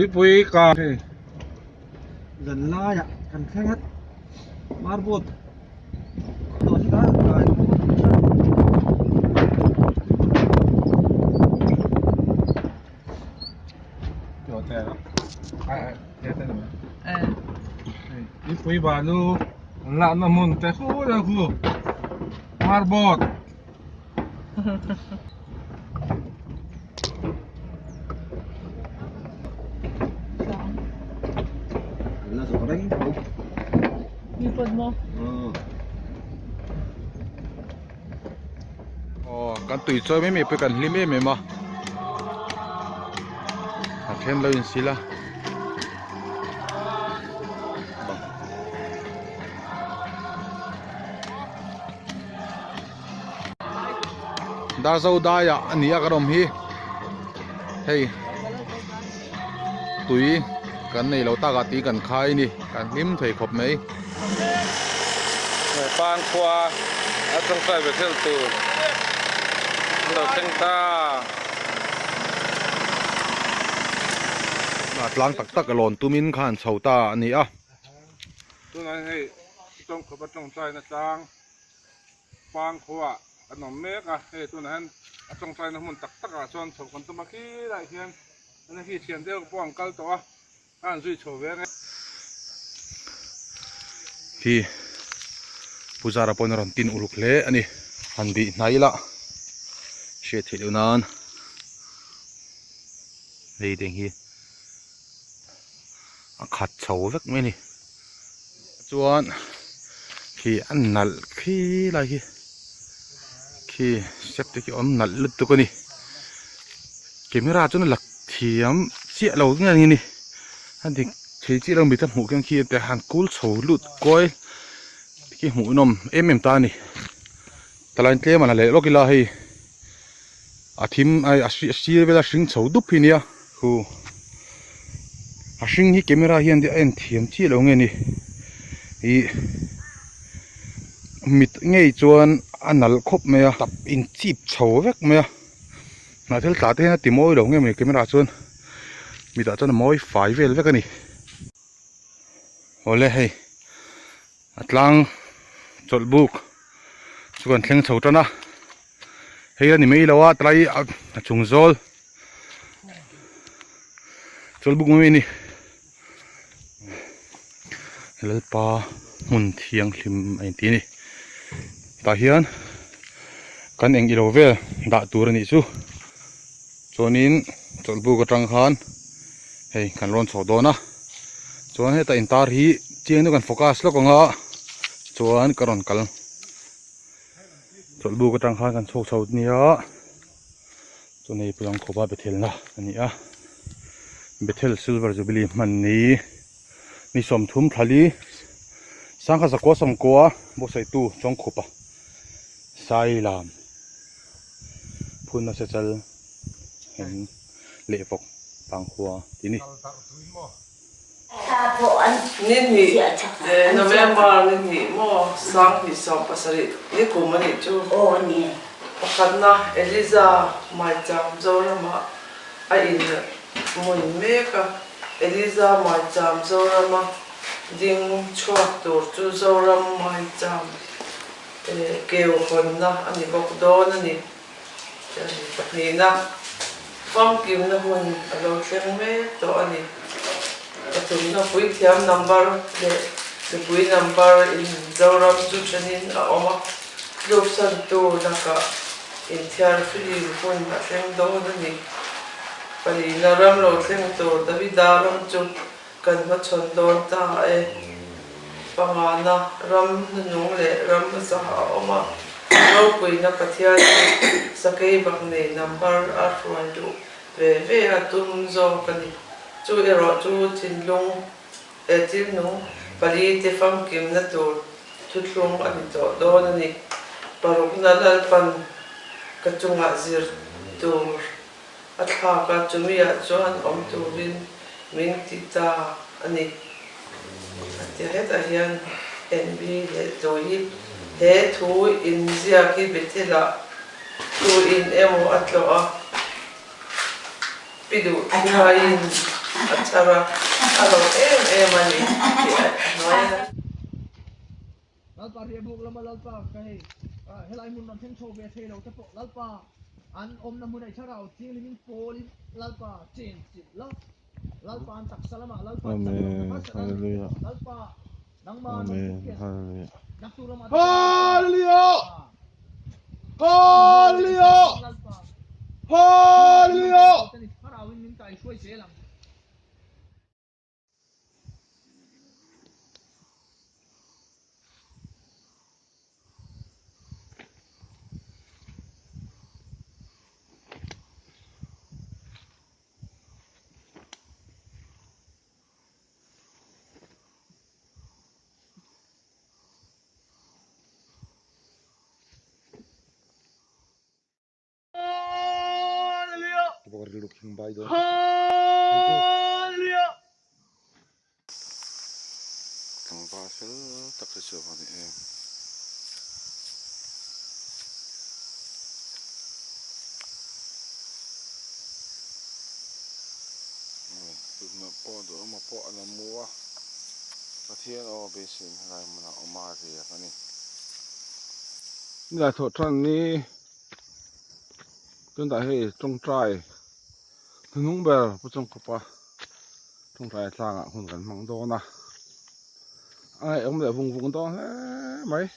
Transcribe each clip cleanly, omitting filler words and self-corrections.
đi với cả dần la ya kan khangat marbot to hi ka ka chỗ thế đó thế thế nào đi với bà lu là nó muốn thế khu là khu marbot là rồi đấy đi phần mò cái tuổi chơi mấy mẹ phải cần lim mẹ mà thêm lâu xí là đa dâu đa ya anh ấy cái đồng hi hey tuổi cái này lâu ta gạt tí cần khai nè cần lim thầy khop mấy pan qua ở trong tay về theo từ đầu chân ta lang tak cái lon tumin khan chầu ta anh ấy tôi nói hey trong cái trong tay nó trang pan qua anh nói mấy cái hey tôi nói trong tay nó muốn tak à chọn chầu còn tôi mà khi lại hiện anh khi tiền tiêu quảng cáo to anh duy chầu về cái khi pujara pon ron tin uluk le ani han bi nai la she thilu nan nei ding hi a khat chho vek me ni chuan khi an nal khi lai hi khi sep te ki om nal lut tu ko ni camera chun lak thiam chia lo nge ni han dik thei chi lo mi ta mu kyang khi te han kul chho lut koi ki mu nom em ta ni talain tle man le lokila hi athim ai asi vela sing chho dup hi nia hu a sing hi camera hian de en thiam chi lo nge ni hi mit ngei chuan anal khop me a tap in chip chho vek me a na thel ta te na ti moi lo nge me camera chuan mi da chuan moi fai vel vek ani ole hei atlang chol buk chuan thleng chho tana hei ni mei lawa trai a chung zol chol buk me ni lalpa mun thiang hlim ai ti ni ta hian kan eng ilo vel da tur ani chu chuanin chol buk atang khan hei kan ron chho dona chuan heta in tar hi chiang nu kan focus lo konga chuan karon kal chol buk atang khan kan chho chho nia chunei pulang khoba bethel na ani a bethel silver jubilee man ni som thum thali sangkha zakwa samkwa bo sai tu chong khopa sai lam phun na se chal hen le vok pang khwa tini nên thì November nên thì mua sang thì xong pasari đi cùng mình chú phát na Eliza mai chăm rồi mà ai muốn mấy cái Eliza mai chăm rồi mà ding chuột tổ chú rồi mai chăm kêu con na anh ấy bọc đồ này thì na phong kim na hun alo xem mấy tổ anh ấy chúng nó quý thêm number để quý number in zoram chu chanin a oma lúc san tu naka in thiar free phone na xem đó ni pali na ram lo xem tu david daram chu kan ma chon don ta e pangana ram nung le ram sa oma lo quý na kathia sakai bak ne number a ruan du ve atum zo kan chú ero chú tin lung tin nung bali te fam kim na tur thut lung ani to do na ni paruk na dal pan ka chunga zir tur atha ka chumia chuan om turin min ti ta ani atia heta hian nb le toi he thu in zia ki betela tu in emo atlo a pidu thain achara alo mani nói lalpa ria buk lama lalpa kai helai mun nam theng chobe the lo tapo lalpa an om na mun ai charau ting limin polin lalpa chen chin lo lalpa an tak salama lalpa Amen. Hallelujah. lalpa nangma Amen. Hallelujah. nakturama Hallelujah. Hallelujah. lalpa Hallelujah. tani harawin min kai shoi selam Hallelujah. Thằng ba sẽ tập thể sửa vào em. Tụi nó po đồ mà po là mua. Cái thiên ở bên xin lại mà nó mà thì cái này. Là thổ trần ní. Chúng ta hay trồng trái. Thằng nung bèo,不种可怕。trồng trái sang à, không cần măng đô na. Ai ông để vùng vùng đó mấy.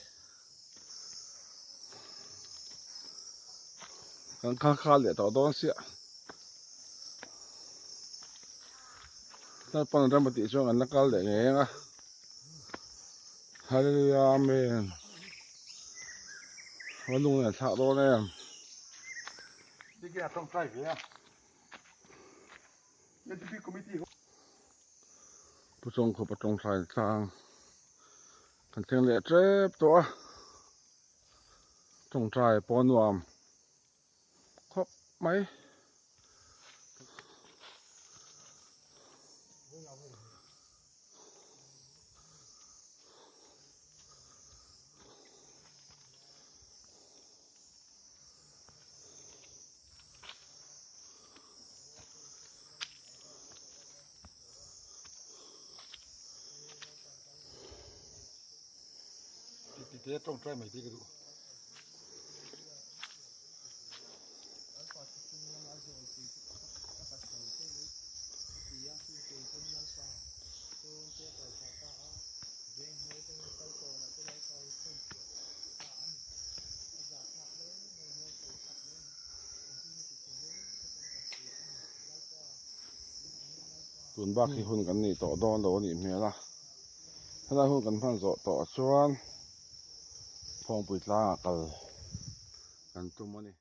Cần khá để tao đó xịa. Ta pan ra một tí cho anh nakal để nghe nga. Hallelujah, amen. Vẫn luôn là thạo đó này. đi kia trong trái kia nên đi committee Bố trông có bố trông trái sang. Cần thêm lệ trếp đó. Trông trái bó nuam. Khóc mấy. thì trong trái mấy tí cái đủ Tuần bác khi hôn gần này tỏ đo đó nị mẹ là. Thế là hôn gần phan rõ tỏ chuan. Phong bụi la cần. Cần tụi mày.